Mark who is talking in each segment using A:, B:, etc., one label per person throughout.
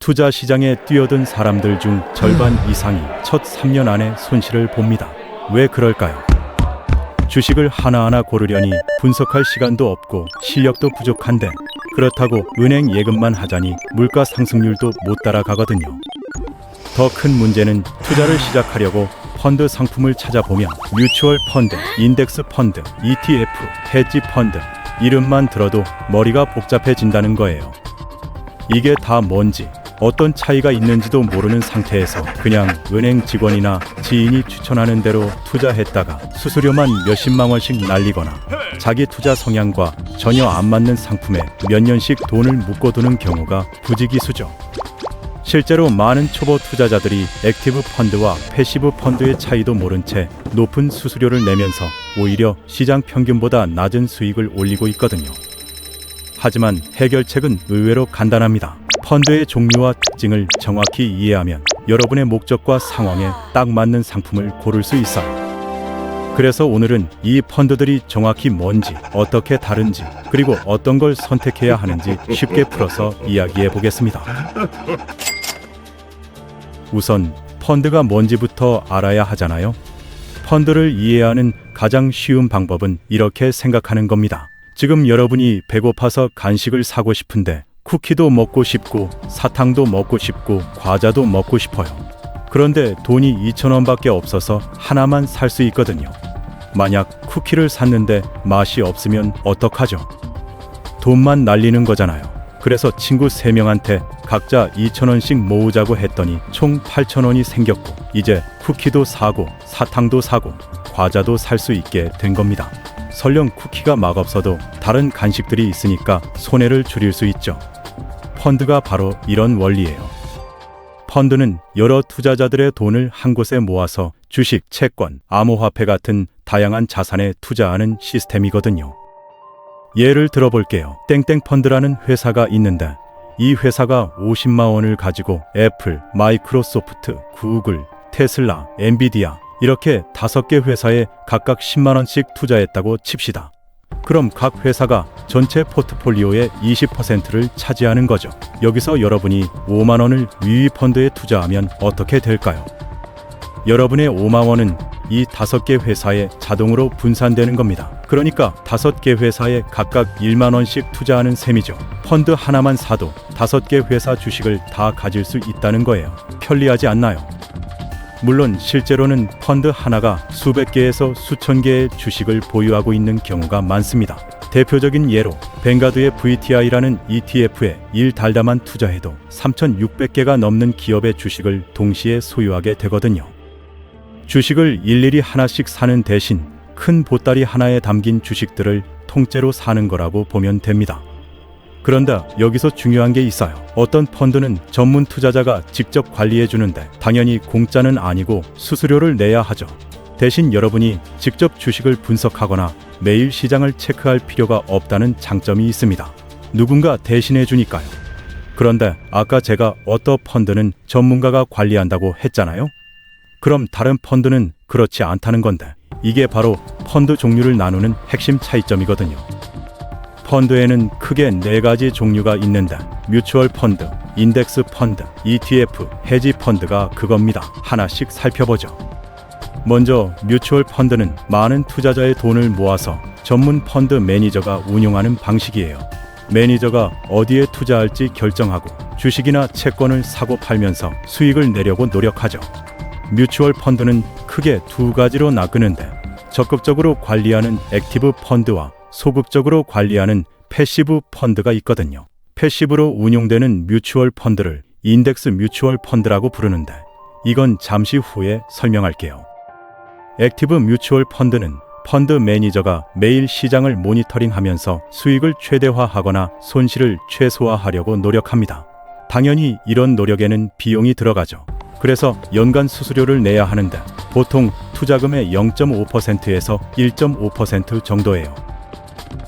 A: 투자 시장에 뛰어든 사람들 중 절반 이상이 첫 3년 안에 손실을 봅니다. 왜 그럴까요? 주식을 하나하나 고르려니 분석할 시간도 없고 실력도 부족한데, 그렇다고 은행 예금만 하자니 물가 상승률도 못 따라가거든요. 더 큰 문제는 투자를 시작하려고 펀드 상품을 찾아보면 뮤추얼 펀드, 인덱스 펀드, ETF, 헤지 펀드, 이름만 들어도 머리가 복잡해진다는 거예요. 이게 다 뭔지, 어떤 차이가 있는지도 모르는 상태에서 그냥 은행 직원이나 지인이 추천하는 대로 투자했다가 수수료만 몇십만 원씩 날리거나 자기 투자 성향과 전혀 안 맞는 상품에 몇 년씩 돈을 묶어두는 경우가 부지기수죠. 실제로 많은 초보 투자자들이 액티브 펀드와 패시브 펀드의 차이도 모른 채 높은 수수료를 내면서 오히려 시장 평균보다 낮은 수익을 올리고 있거든요. 하지만 해결책은 의외로 간단합니다. 펀드의 종류와 특징을 정확히 이해하면 여러분의 목적과 상황에 딱 맞는 상품을 고를 수 있어요. 그래서 오늘은 이 펀드들이 정확히 뭔지, 어떻게 다른지, 그리고 어떤 걸 선택해야 하는지 쉽게 풀어서 이야기해 보겠습니다. 우선 펀드가 뭔지부터 알아야 하잖아요. 펀드를 이해하는 가장 쉬운 방법은 이렇게 생각하는 겁니다. 지금 여러분이 배고파서 간식을 사고 싶은데 쿠키도 먹고 싶고 사탕도 먹고 싶고 과자도 먹고 싶어요. 그런데 돈이 2,000원밖에 없어서 하나만 살 수 있거든요. 만약 쿠키를 샀는데 맛이 없으면 어떡하죠? 돈만 날리는 거잖아요. 그래서 친구 3명한테 각자 2,000원씩 모으자고 했더니 총 8,000원이 생겼고, 이제 쿠키도 사고 사탕도 사고 과자도 살 수 있게 된 겁니다. 설령 쿠키가 맛없어도 다른 간식들이 있으니까 손해를 줄일 수 있죠. 펀드가 바로 이런 원리예요. 펀드는 여러 투자자들의 돈을 한 곳에 모아서 주식, 채권, 암호화폐 같은 다양한 자산에 투자하는 시스템이거든요. 예를 들어볼게요. 땡땡 펀드라는 회사가 있는데 이 회사가 50만 원을 가지고 애플, 마이크로소프트, 구글, 테슬라, 엔비디아 이렇게 5개 회사에 각각 10만 원씩 투자했다고 칩시다. 그럼 각 회사가 전체 포트폴리오의 20%를 차지하는 거죠. 여기서 여러분이 5만 원을 위위 펀드에 투자하면 어떻게 될까요? 여러분의 5만 원은 이 5개 회사에 자동으로 분산되는 겁니다. 그러니까 5개 회사에 각각 1만 원씩 투자하는 셈이죠. 펀드 하나만 사도 5개 회사 주식을 다 가질 수 있다는 거예요. 편리하지 않나요? 물론 실제로는 펀드 하나가 수백 개에서 수천 개의 주식을 보유하고 있는 경우가 많습니다. 대표적인 예로 뱅가드의 VTI라는 ETF에 1달러만 투자해도 3,600개가 넘는 기업의 주식을 동시에 소유하게 되거든요. 주식을 일일이 하나씩 사는 대신 큰 보따리 하나에 담긴 주식들을 통째로 사는 거라고 보면 됩니다. 그런데 여기서 중요한 게 있어요. 어떤 펀드는 전문 투자자가 직접 관리해 주는데 당연히 공짜는 아니고 수수료를 내야 하죠. 대신 여러분이 직접 주식을 분석하거나 매일 시장을 체크할 필요가 없다는 장점이 있습니다. 누군가 대신해 주니까요. 그런데 아까 제가 어떤 펀드는 전문가가 관리한다고 했잖아요. 그럼 다른 펀드는 그렇지 않다는 건데, 이게 바로 펀드 종류를 나누는 핵심 차이점이거든요. 펀드에는 크게 4가지 종류가 있는데 뮤추얼 펀드, 인덱스 펀드, ETF, 헤지 펀드가 그겁니다. 하나씩 살펴보죠. 먼저 뮤추얼 펀드는 많은 투자자의 돈을 모아서 전문 펀드 매니저가 운용하는 방식이에요. 매니저가 어디에 투자할지 결정하고 주식이나 채권을 사고 팔면서 수익을 내려고 노력하죠. 뮤추얼 펀드는 크게 2가지로 나뉘는데 적극적으로 관리하는 액티브 펀드와 소극적으로 관리하는 패시브 펀드가 있거든요. 패시브로 운용되는 뮤추얼 펀드를 인덱스 뮤추얼 펀드라고 부르는데 이건 잠시 후에 설명할게요. 액티브 뮤추얼 펀드는 펀드 매니저가 매일 시장을 모니터링하면서 수익을 최대화하거나 손실을 최소화하려고 노력합니다. 당연히 이런 노력에는 비용이 들어가죠. 그래서 연간 수수료를 내야 하는데 보통 투자금의 0.5%에서 1.5% 정도예요.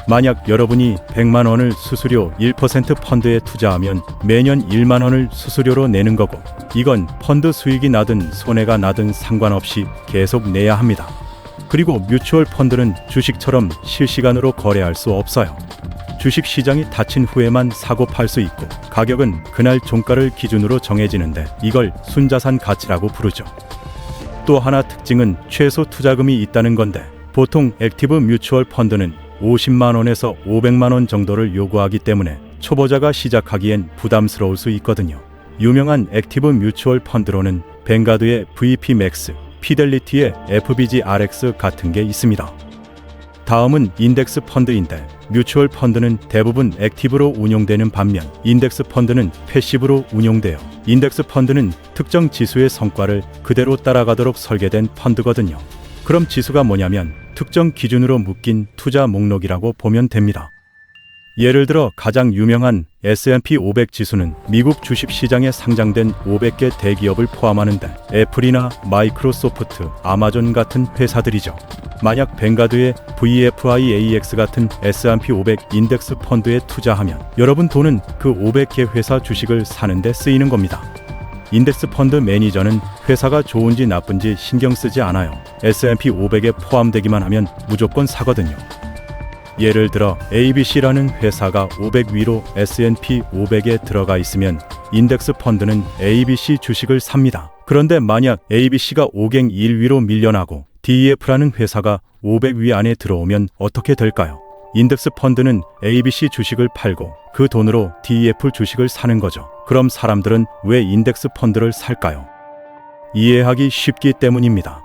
A: 만약 여러분이 100만 원을 수수료 1% 펀드에 투자하면 매년 1만 원을 수수료로 내는 거고, 이건 펀드 수익이 나든 손해가 나든 상관없이 계속 내야 합니다. 그리고 뮤추얼 펀드는 주식처럼 실시간으로 거래할 수 없어요. 주식 시장이 닫힌 후에만 사고 팔 수 있고 가격은 그날 종가를 기준으로 정해지는데 이걸 순자산 가치라고 부르죠. 또 하나 특징은 최소 투자금이 있다는 건데 보통 액티브 뮤추얼 펀드는 50만 원에서 500만 원 정도를 요구하기 때문에 초보자가 시작하기엔 부담스러울 수 있거든요. 유명한 액티브 뮤추얼 펀드로는 뱅가드의 VPMAX, 피델리티의 FBGRX 같은 게 있습니다. 다음은 인덱스 펀드인데 뮤추얼 펀드는 대부분 액티브로 운용되는 반면 인덱스 펀드는 패시브로 운용돼요. 인덱스 펀드는 특정 지수의 성과를 그대로 따라가도록 설계된 펀드거든요. 그럼 지수가 뭐냐면 특정 기준으로 묶인 투자 목록이라고 보면 됩니다. 예를 들어 가장 유명한 S&P 500 지수는 미국 주식시장에 상장된 500개 대기업을 포함하는데 애플이나 마이크로소프트, 아마존 같은 회사들이죠. 만약 뱅가드의 VFIAX 같은 S&P 500 인덱스 펀드에 투자하면 여러분 돈은 그 500개 회사 주식을 사는 데 쓰이는 겁니다. 인덱스 펀드 매니저는 회사가 좋은지 나쁜지 신경 쓰지 않아요. S&P 500에 포함되기만 하면 무조건 사거든요. 예를 들어 ABC라는 회사가 500 위로 S&P 500에 들어가 있으면 인덱스 펀드는 ABC 주식을 삽니다. 그런데 만약 ABC가 5갱 1위로 밀려나고 DEF라는 회사가 500 위 안에 들어오면 어떻게 될까요? 인덱스 펀드는 ABC 주식을 팔고 그 돈으로 DEF 주식을 사는 거죠. 그럼 사람들은 왜 인덱스 펀드를 살까요? 이해하기 쉽기 때문입니다.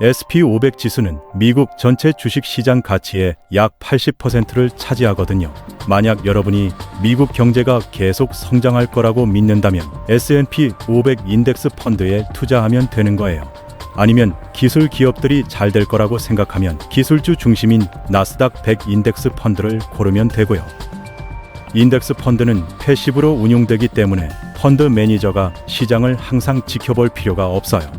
A: SP500 지수는 미국 전체 주식시장 가치의 약 80%를 차지하거든요. 만약 여러분이 미국 경제가 계속 성장할 거라고 믿는다면 S&P 500 인덱스 펀드에 투자하면 되는 거예요. 아니면 기술 기업들이 잘 될 거라고 생각하면 기술주 중심인 나스닥 100 인덱스 펀드를 고르면 되고요. 인덱스 펀드는 패시브로 운용되기 때문에 펀드 매니저가 시장을 항상 지켜볼 필요가 없어요.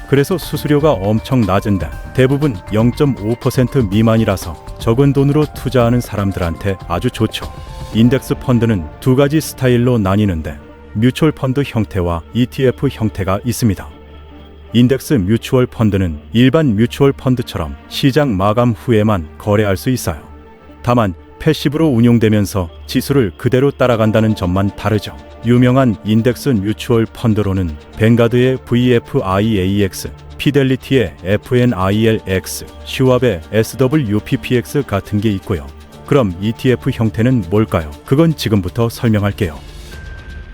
A: 그래서 수수료가 엄청 낮은데 대부분 0.5% 미만이라서 적은 돈으로 투자하는 사람들한테 아주 좋죠. 인덱스 펀드는 두 가지 스타일로 나뉘는데 뮤추얼 펀드 형태와 ETF 형태가 있습니다. 인덱스 뮤추얼 펀드는 일반 뮤추얼 펀드처럼 시장 마감 후에만 거래할 수 있어요. 다만 패시브로 운용되면서 지수를 그대로 따라간다는 점만 다르죠. 유명한 인덱스 뮤추얼 펀드로는 뱅가드의 VFIAX, 피델리티의 FNILX, 슈왑의 SWPPX 같은 게 있고요. 그럼 ETF 형태는 뭘까요? 그건 지금부터 설명할게요.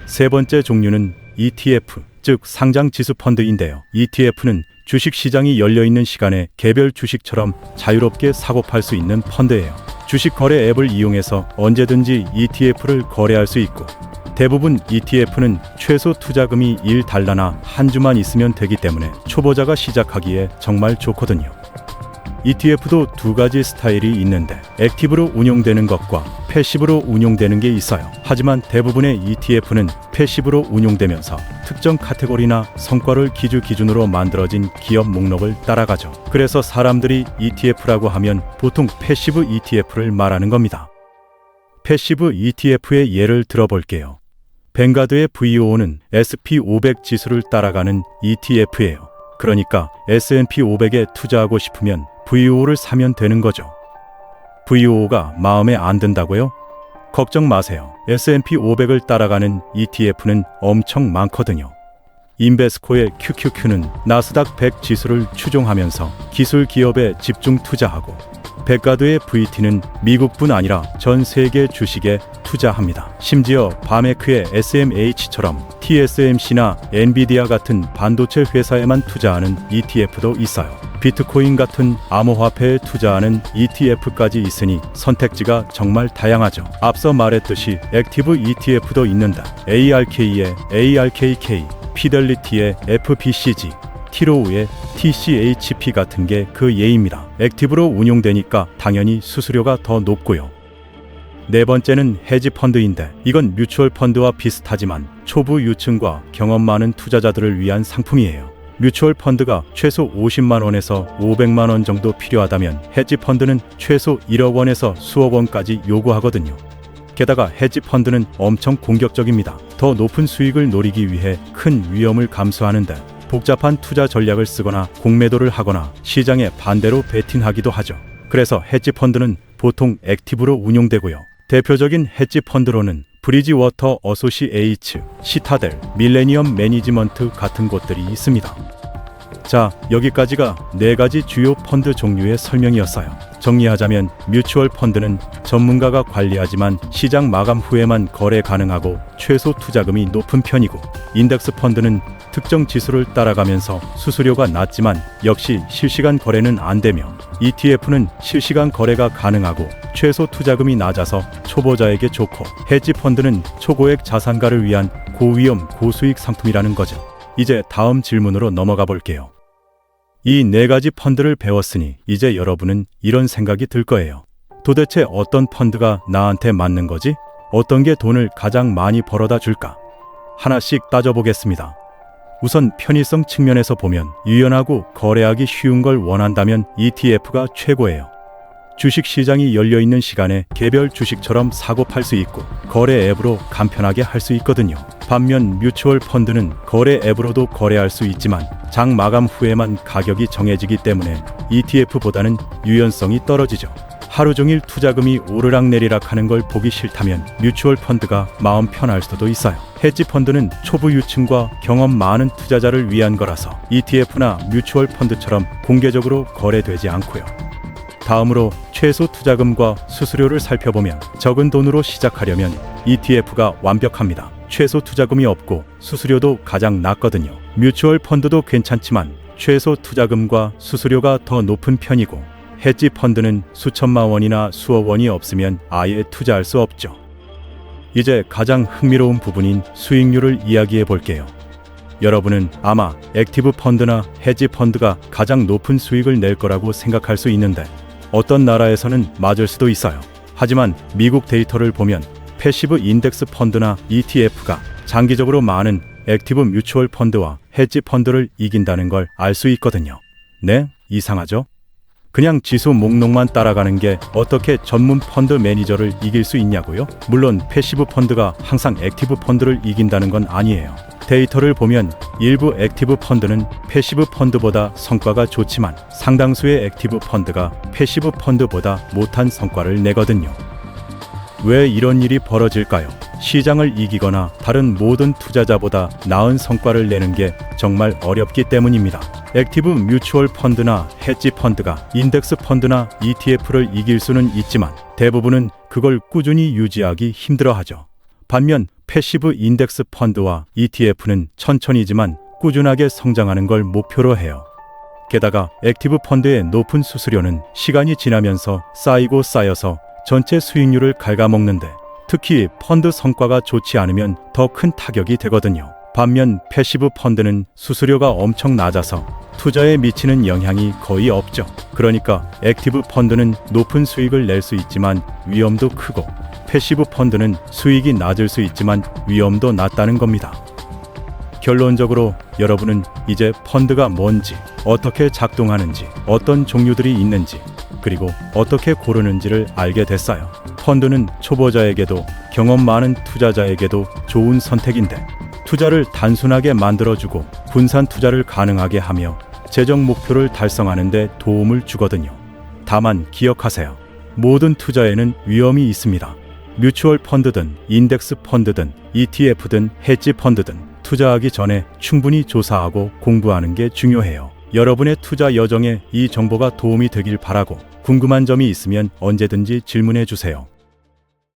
A: 세 번째 종류는 ETF, 즉 상장 지수 펀드인데요. ETF는 주식시장이 열려있는 시간에 개별 주식처럼 자유롭게 사고 팔 수 있는 펀드예요. 주식 거래 앱을 이용해서 언제든지 ETF를 거래할 수 있고 대부분 ETF는 최소 투자금이 1달러나 한 주만 있으면 되기 때문에 초보자가 시작하기에 정말 좋거든요. ETF도 두 가지 스타일이 있는데 액티브로 운용되는 것과 패시브로 운용되는 게 있어요. 하지만 대부분의 ETF는 패시브로 운용되면서 특정 카테고리나 성과를 기준으로 만들어진 기업 목록을 따라가죠. 그래서 사람들이 ETF라고 하면 보통 패시브 ETF를 말하는 겁니다. 패시브 ETF의 예를 들어볼게요. 뱅가드의 VO는 SP500 지수를 따라가는 ETF예요. 그러니까 S&P 500에 투자하고 싶으면 VO를 사면 되는 거죠. VO가 마음에 안 든다고요? 걱정 마세요. S&P 500을 따라가는 ETF는 엄청 많거든요. 인베스코의 QQQ는 나스닥 100 지수를 추종하면서 기술 기업에 집중 투자하고 뱅가드의 VT는 미국뿐 아니라 전 세계 주식에 투자합니다. 심지어 바메크의 SMH처럼 TSMC나 엔비디아 같은 반도체 회사에만 투자하는 ETF도 있어요. 비트코인 같은 암호화폐에 투자하는 ETF까지 있으니 선택지가 정말 다양하죠. 앞서 말했듯이 액티브 ETF도 있는데 ARK의 ARKK, 피델리티의 FPCG, 티로우의 TCHP 같은 게 그 예입니다. 액티브로 운용되니까 당연히 수수료가 더 높고요. 네 번째는 헤지 펀드인데 이건 뮤추얼 펀드와 비슷하지만 초보 유층과 경험 많은 투자자들을 위한 상품이에요. 뮤추얼 펀드가 최소 50만 원에서 500만 원 정도 필요하다면 헤지 펀드는 최소 1억 원에서 수억 원까지 요구하거든요. 게다가 헤지 펀드는 엄청 공격적입니다. 더 높은 수익을 노리기 위해 큰 위험을 감수하는데 복잡한 투자 전략을 쓰거나 공매도를 하거나 시장에 반대로 베팅하기도 하죠. 그래서 헤지 펀드는 보통 액티브로 운용되고요. 대표적인 헤지 펀드로는 브리지워터 어소시에이츠, 시타델, 밀레니엄 매니지먼트 같은 곳들이 있습니다. 자, 여기까지가 4가지 주요 펀드 종류의 설명이었어요. 정리하자면 뮤추얼 펀드는 전문가가 관리하지만 시장 마감 후에만 거래 가능하고 최소 투자금이 높은 편이고, 인덱스 펀드는 특정 지수를 따라가면서 수수료가 낮지만 역시 실시간 거래는 안 되며, ETF는 실시간 거래가 가능하고 최소 투자금이 낮아서 초보자에게 좋고, 헤지 펀드는 초고액 자산가를 위한 고위험 고수익 상품이라는 거죠. 이제 다음 질문으로 넘어가 볼게요. 이 4가지 펀드를 배웠으니 이제 여러분은 이런 생각이 들 거예요. 도대체 어떤 펀드가 나한테 맞는 거지? 어떤 게 돈을 가장 많이 벌어다 줄까? 하나씩 따져보겠습니다. 우선 편의성 측면에서 보면 유연하고 거래하기 쉬운 걸 원한다면 ETF가 최고예요. 주식 시장이 열려있는 시간에 개별 주식처럼 사고 팔 수 있고 거래 앱으로 간편하게 할 수 있거든요. 반면 뮤추얼 펀드는 거래 앱으로도 거래할 수 있지만 장 마감 후에만 가격이 정해지기 때문에 ETF보다는 유연성이 떨어지죠. 하루 종일 투자금이 오르락내리락 하는 걸 보기 싫다면 뮤추얼 펀드가 마음 편할 수도 있어요. 헤지 펀드는 초보 유층과 경험 많은 투자자를 위한 거라서 ETF나 뮤추얼 펀드처럼 공개적으로 거래되지 않고요. 다음으로 최소 투자금과 수수료를 살펴보면 적은 돈으로 시작하려면 ETF가 완벽합니다. 최소 투자금이 없고 수수료도 가장 낮거든요. 뮤추얼 펀드도 괜찮지만 최소 투자금과 수수료가 더 높은 편이고, 헤지 펀드는 수천만 원이나 수억 원이 없으면 아예 투자할 수 없죠. 이제 가장 흥미로운 부분인 수익률을 이야기해 볼게요. 여러분은 아마 액티브 펀드나 헤지 펀드가 가장 높은 수익을 낼 거라고 생각할 수 있는데, 어떤 나라에서는 맞을 수도 있어요. 하지만 미국 데이터를 보면 패시브 인덱스 펀드나 ETF가 장기적으로 많은 액티브 뮤추얼 펀드와 헤지 펀드를 이긴다는 걸 알 수 있거든요. 네? 이상하죠? 그냥 지수 목록만 따라가는 게 어떻게 전문 펀드 매니저를 이길 수 있냐고요? 물론 패시브 펀드가 항상 액티브 펀드를 이긴다는 건 아니에요. 데이터를 보면 일부 액티브 펀드는 패시브 펀드보다 성과가 좋지만 상당수의 액티브 펀드가 패시브 펀드보다 못한 성과를 내거든요. 왜 이런 일이 벌어질까요? 시장을 이기거나 다른 모든 투자자보다 나은 성과를 내는 게 정말 어렵기 때문입니다. 액티브 뮤추얼 펀드나 헤지 펀드가 인덱스 펀드나 ETF를 이길 수는 있지만 대부분은 그걸 꾸준히 유지하기 힘들어하죠. 반면 패시브 인덱스 펀드와 ETF는 천천히지만 꾸준하게 성장하는 걸 목표로 해요. 게다가 액티브 펀드의 높은 수수료는 시간이 지나면서 쌓이고 쌓여서 전체 수익률을 갉아먹는데, 특히 펀드 성과가 좋지 않으면 더 큰 타격이 되거든요. 반면 패시브 펀드는 수수료가 엄청 낮아서 투자에 미치는 영향이 거의 없죠. 그러니까 액티브 펀드는 높은 수익을 낼 수 있지만 위험도 크고, 패시브 펀드는 수익이 낮을 수 있지만 위험도 낮다는 겁니다. 결론적으로 여러분은 이제 펀드가 뭔지, 어떻게 작동하는지, 어떤 종류들이 있는지, 그리고 어떻게 고르는지를 알게 됐어요. 펀드는 초보자에게도 경험 많은 투자자에게도 좋은 선택인데, 투자를 단순하게 만들어주고 분산 투자를 가능하게 하며 재정 목표를 달성하는 데 도움을 주거든요. 다만 기억하세요. 모든 투자에는 위험이 있습니다. 뮤추얼 펀드든 인덱스 펀드든 ETF든 헤지 펀드든 투자하기 전에 충분히 조사하고 공부하는 게 중요해요. 여러분의 투자 여정에 이 정보가 도움이 되길 바라고, 궁금한 점이 있으면 언제든지 질문해 주세요.